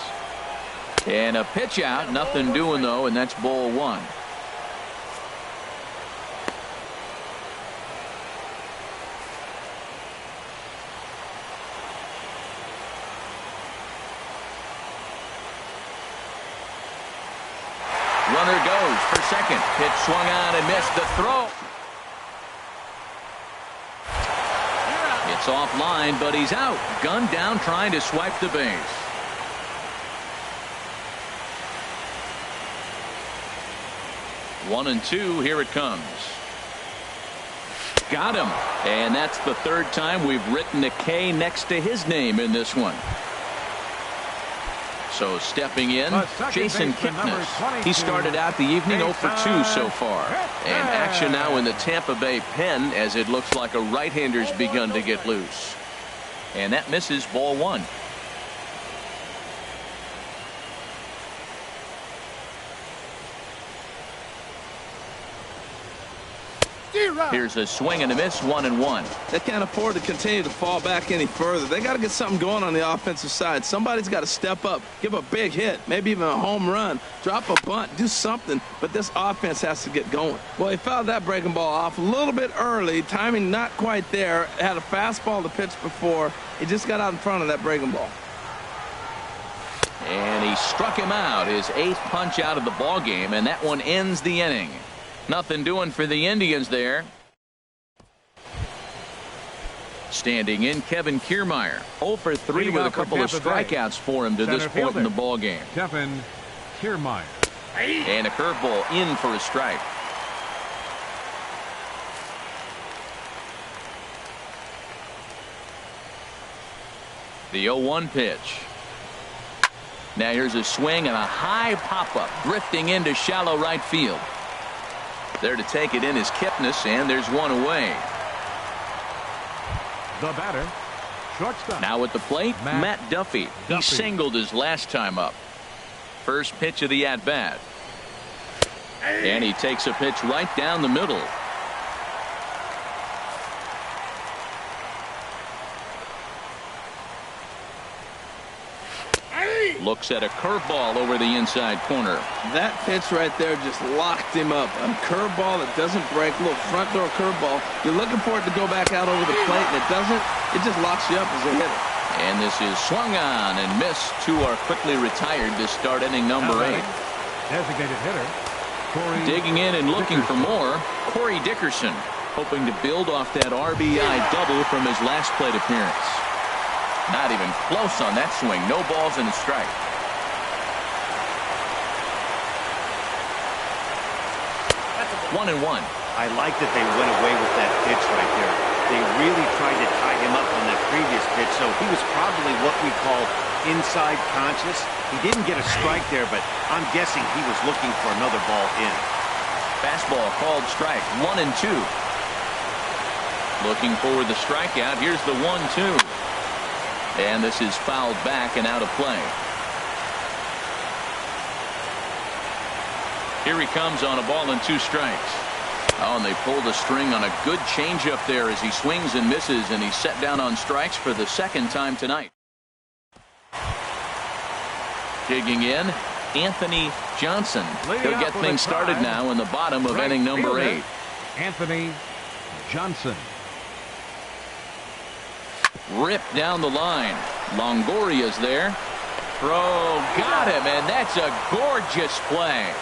[SPEAKER 2] And a pitch out, nothing doing though, and that's ball one. Runner goes for second. Pitch swung on and missed. The throw. It's offline, but he's out. Gunned down, trying to swipe the base. One and two. Here it comes. Got him. And that's the third time we've written a K next to his name in this one. So stepping in, Jason Kipnis. He started out the evening 0 for 2 so far. And action now in the Tampa Bay pen as it looks like a right-hander's begun to get loose. And that misses ball one. Here's a swing and a miss, 1-1.
[SPEAKER 4] They can't afford to continue to fall back any further. They got to get something going on the offensive side. Somebody's got to step up, give a big hit, maybe even a home run, drop a bunt, do something. But this offense has to get going. Well, he fouled that breaking ball off a little bit early. Timing not quite there. Had a fastball to pitch before. He just got out in front of that breaking ball.
[SPEAKER 2] And he struck him out, his 8th punch out of the ball game, and that one ends the inning. Nothing doing for the Indians there. Standing in, Kevin Kiermaier. 0 for 3 with a couple of strikeouts for him to this point in the ball game.
[SPEAKER 1] Kevin Kiermaier.
[SPEAKER 2] And a curveball in for a strike. The 0-1 pitch. Now here's a swing and a high pop-up, drifting into shallow right field. There to take it in is Kipnis, and there's one away.
[SPEAKER 1] The batter, shortstop.
[SPEAKER 2] Now at the plate, Matt Duffy. He singled his last time up. First pitch of the at-bat. And he takes a pitch right down the middle. Looks at a curveball over the inside corner.
[SPEAKER 4] That pitch right there just locked him up. A curveball that doesn't break. Little front door curveball. You're looking for it to go back out over the plate, and it doesn't. It just locks you up as a hitter.
[SPEAKER 2] And this is swung on and missed. Two are quickly retired to start inning number 8.
[SPEAKER 1] Designated hitter, Corey
[SPEAKER 2] Digging in and looking for more, Corey Dickerson, hoping to build off that RBI double from his last plate appearance. Not even close on that swing. No balls and a strike. That's 1-1.
[SPEAKER 3] I like that they went away with that pitch right there. They really tried to tie him up on that previous pitch, so he was probably what we call inside conscious. He didn't get a strike there, but I'm guessing he was looking for another ball in.
[SPEAKER 2] Fastball called strike. 1-2. Looking for the strikeout. Here's the 1-2. And this is fouled back and out of play. Here he comes on a ball and 2 strikes. Oh, and they pulled a string on a good changeup there as he swings and misses, and he's set down on strikes for the second time tonight. Digging in, Anthony Johnson. He'll get things started now in the bottom of inning number 8.
[SPEAKER 1] Anthony Johnson.
[SPEAKER 2] Ripped down the line. Longoria's there. Throw, got him, and that's a gorgeous play.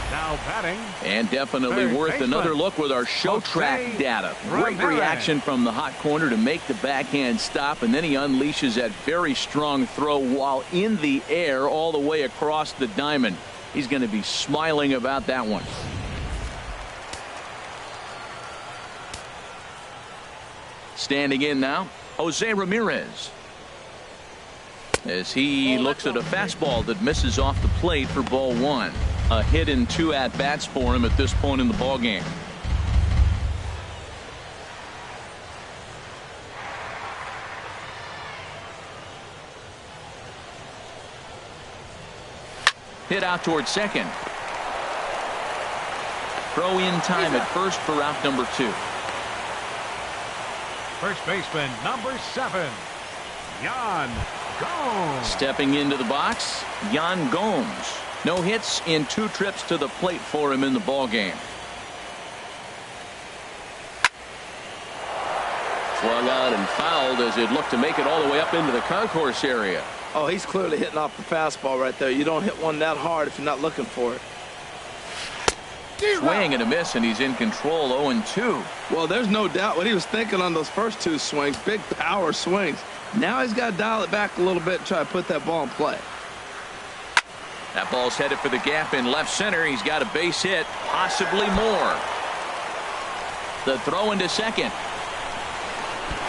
[SPEAKER 1] Now batting.
[SPEAKER 2] And definitely worth another look with our show track data. Great reaction from the hot corner to make the backhand stop, and then he unleashes that very strong throw while in the air all the way across the diamond. He's going to be smiling about that one. Standing in now, Jose Ramirez, as he looks at a fastball that misses off the plate for ball 1. A hit in 2 at-bats for him at this point in the ball game. Hit out towards second. Throw in time at first for out number 2.
[SPEAKER 1] First baseman, number 7, Yan Gomes.
[SPEAKER 2] Stepping into the box, Yan Gomes. No hits in 2 trips to the plate for him in the ballgame. Swung on and fouled as it looked to make it all the way up into the concourse area.
[SPEAKER 4] Oh, he's clearly hitting off the fastball right there. You don't hit one that hard if you're not looking for it.
[SPEAKER 2] Swing and a miss, and he's in control. 0-2.
[SPEAKER 4] Well, there's no doubt what he was thinking on those first 2 swings. Big power swings. Now he's got to dial it back a little bit and try to put that ball in play.
[SPEAKER 2] That ball's headed for the gap in left center. He's got a base hit, possibly more. The throw into second.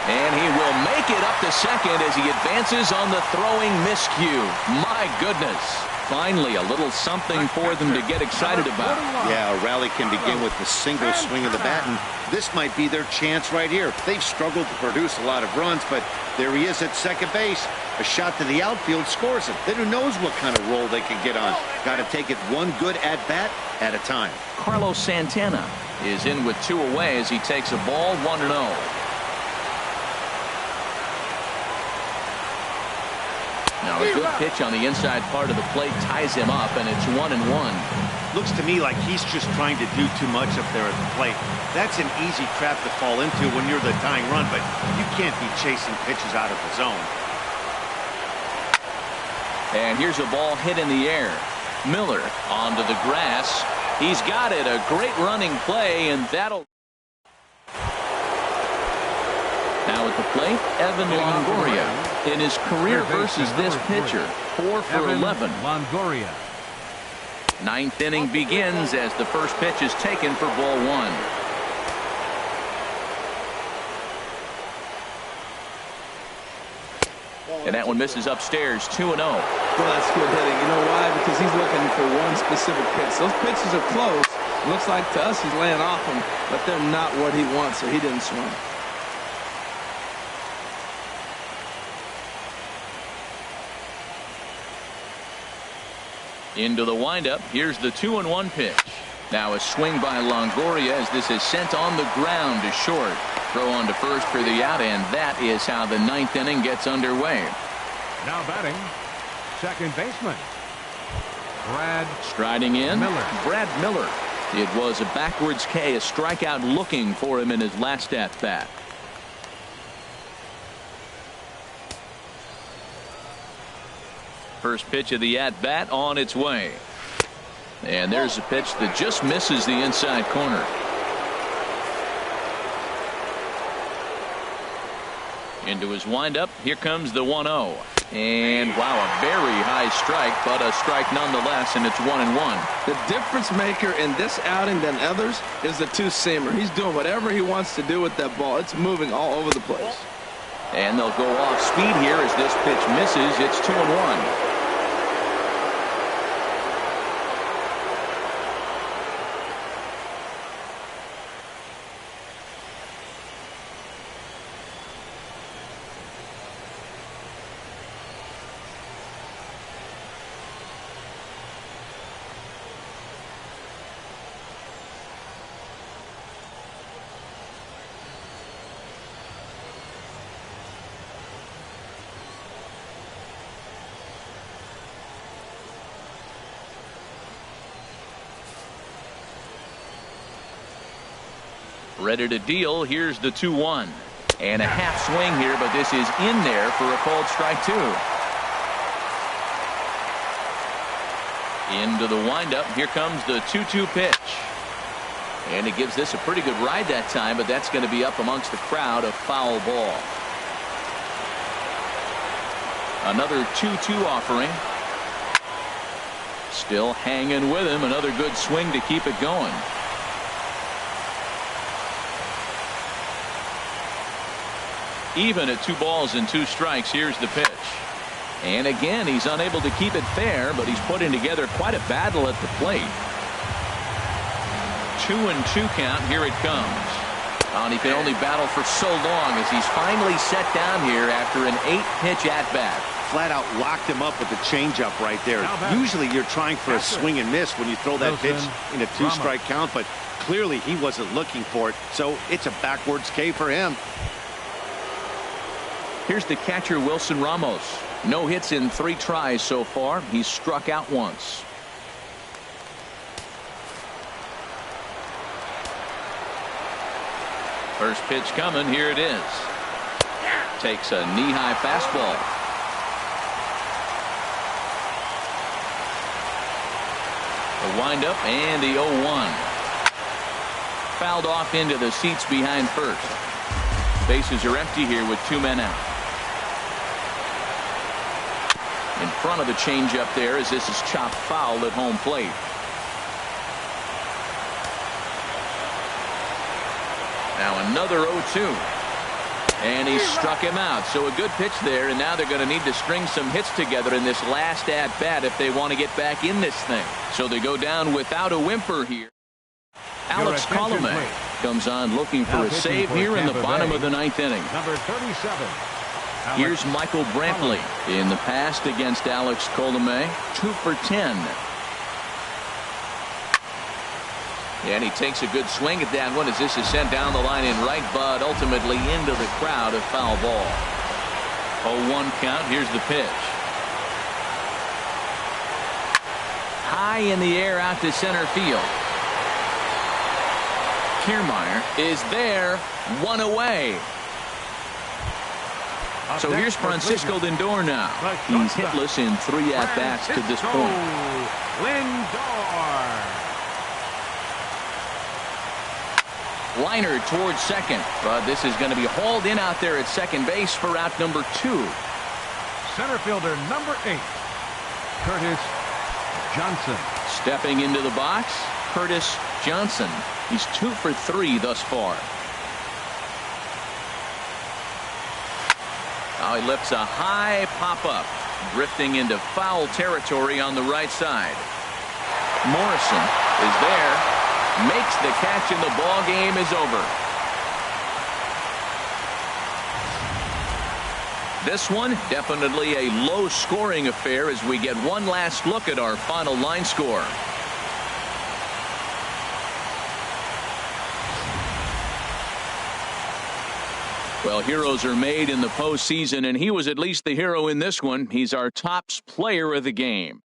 [SPEAKER 2] And he will make it up to second as he advances on the throwing miscue. My goodness. Finally, a little something for them to get excited about.
[SPEAKER 3] Yeah, a rally can begin with the single swing of the bat, and this might be their chance right here. They've struggled to produce a lot of runs, but there he is at second base. A shot to the outfield scores it. Then who knows what kind of roll they can get on. Got to take it one good at-bat at a time.
[SPEAKER 2] Carlos Santana is in with 2 away as he takes a ball 1-0. Now a good pitch on the inside part of the plate ties him up, and it's 1-1.
[SPEAKER 3] Looks to me like he's just trying to do too much up there at the plate. That's an easy trap to fall into when you're the tying run, but you can't be chasing pitches out of the zone.
[SPEAKER 2] And here's a ball hit in the air. Miller onto the grass. He's got it. A great running play, and that'll... Now at the plate, Evan Longoria. In his career versus this pitcher, 4 for 11.
[SPEAKER 1] Longoria.
[SPEAKER 2] 9th inning begins as the first pitch is taken for ball 1. And that one misses upstairs, 2-0.
[SPEAKER 4] Well, that's good hitting. You know why? Because he's looking for one specific pitch. Those pitches are close. Looks like to us he's laying off them, but they're not what he wants, so he didn't swing.
[SPEAKER 2] Into the windup. Here's the 2-1 pitch. Now a swing by Longoria as this is sent on the ground to short. Throw on to first for the out, and that is how the 9th inning gets underway.
[SPEAKER 1] Now batting, second baseman, Brad
[SPEAKER 2] Striding in,
[SPEAKER 1] Miller.
[SPEAKER 2] Brad Miller. It was a backwards K, a strikeout looking for him in his last at-bat. First pitch of the at-bat on its way. And there's a pitch that just misses the inside corner. Into his windup. Here comes the 1-0. And wow, a very high strike, but a strike nonetheless, and it's 1-1.
[SPEAKER 4] The difference maker in this outing than others is the 2-seamer. He's doing whatever he wants to do with that ball. It's moving all over the place.
[SPEAKER 2] And they'll go off speed here as this pitch misses. It's 2-1. Ready to deal. Here's the 2-1. And a half swing here, but this is in there for a called strike 2. Into the windup. Here comes the 2-2 pitch. And it gives this a pretty good ride that time, but that's going to be up amongst the crowd. A foul ball. Another 2-2 offering. Still hanging with him. Another good swing to keep it going. Even at 2 balls and 2 strikes. Here's the pitch. And again, he's unable to keep it fair, but he's putting together quite a battle at the plate. 2-2 count. Here it comes. And he can only battle for so long as he's finally set down here after an 8-pitch at-bat.
[SPEAKER 3] flat out locked him up with the changeup right there. Usually you're trying for a swing and miss when you throw that pitch in a 2-strike count, but clearly he wasn't looking for it, so it's a backwards K for him.
[SPEAKER 2] Here's the catcher, Wilson Ramos. No hits in 3 tries so far. He's struck out once. First pitch coming. Here it is. Takes a knee-high fastball. The windup and the 0-1. Fouled off into the seats behind first. Bases are empty here with 2 men out. In front of the changeup there as this is chopped foul at home plate. Now another 0-2. And he struck him out. So a good pitch there, and now they're going to need to string some hits together in this last at-bat if they want to get back in this thing. So they go down without a whimper here. Alex Colomé comes on looking for a save here in the bottom of the 9th inning.
[SPEAKER 1] Number 37.
[SPEAKER 2] Here's Michael Brantley in the past against Alex Colomé. 2 for 10. And he takes a good swing at that one as this is sent down the line in right, but ultimately into the crowd, a foul ball. 0-1 count. Here's the pitch. High in the air out to center field. Kiermaier is there, 1 away. So here's Francisco Lindor now. He's hitless in 3 at-bats to this point.
[SPEAKER 1] Lindor.
[SPEAKER 2] Liner towards second, but this is going to be hauled in out there at second base for out number 2.
[SPEAKER 1] Center fielder number 8, Curtis Johnson.
[SPEAKER 2] Stepping into the box, Curtis Johnson. He's 2 for 3 thus far. Now he lifts a high pop-up, drifting into foul territory on the right side. Morrison is there. Makes the catch and the ball game is over. This one definitely a low scoring affair as we get one last look at our final line score. Well, heroes are made in the postseason, and he was at least the hero in this one. He's our top player of the game.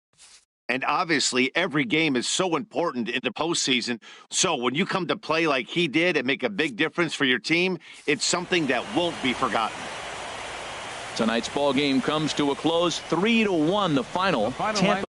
[SPEAKER 3] And obviously, every game is so important in the postseason. So when you come to play like he did and make a big difference for your team, it's something that won't be forgotten.
[SPEAKER 2] Tonight's ball game comes to a close, 3-1 the final. Tampa